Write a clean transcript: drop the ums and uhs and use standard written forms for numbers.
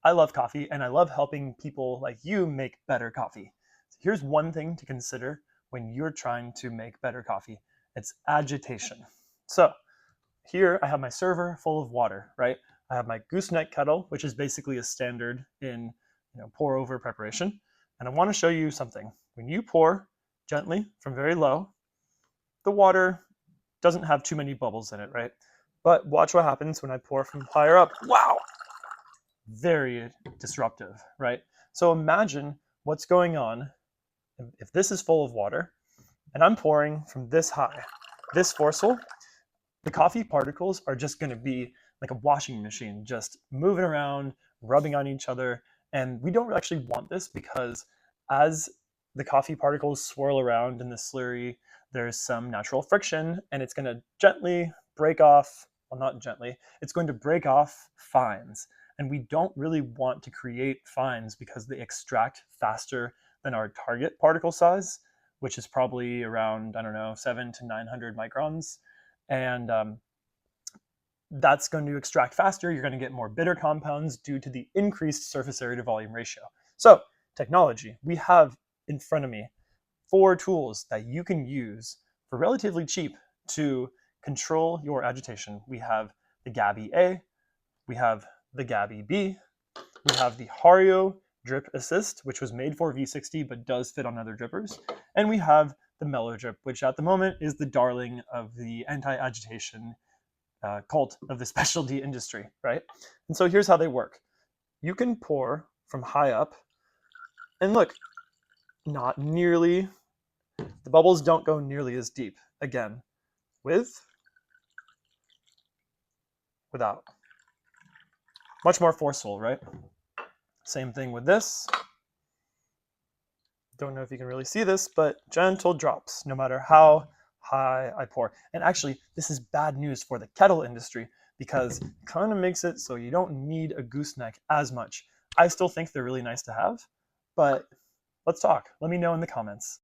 I love coffee and I love helping people like you make better coffee. So here's one thing to consider when you're trying to make better coffee. It's agitation. So here I have my server full of water, right? I have my gooseneck kettle, which is basically a standard in pour over preparation. And I want to show you something. When you pour gently from very low, the water doesn't have too many bubbles in it, right? But watch what happens when I pour from higher up. Wow, very disruptive, right? So imagine what's going on if this is full of water and I'm pouring from this high, this forceful, the coffee particles are just going to be like a washing machine, just moving around, rubbing on each other. And we don't actually want this because as the coffee particles swirl around in the slurry, there's some natural friction and it's going to gently break off, well, not gently, it's going to break off fines. And we don't really want to create fines because they extract faster than our target particle size, which is probably around, I don't know, 7 to 900 microns. And that's going to extract faster. You're going to get more bitter compounds due to the increased surface area to volume ratio. So technology, we have in front of me 4 tools that you can use for relatively cheap to control your agitation. We have the Gabby A, we have the Gabby B, we have the Hario Drip Assist, which was made for V60 but does fit on other drippers, and we have the Mellow Drip, which at the moment is the darling of the anti-agitation cult of the specialty industry, right? And so here's how they work. You can pour from high up, and look, not nearly, the bubbles don't go nearly as deep. Again, with, without. Much more forceful, right? Same thing with this. Don't know if you can really see this, but gentle drops, no matter how high I pour. And actually, this is bad news for the kettle industry because it kind of makes it so you don't need a gooseneck as much. I still think they're really nice to have, but let's talk. Let me know in the comments.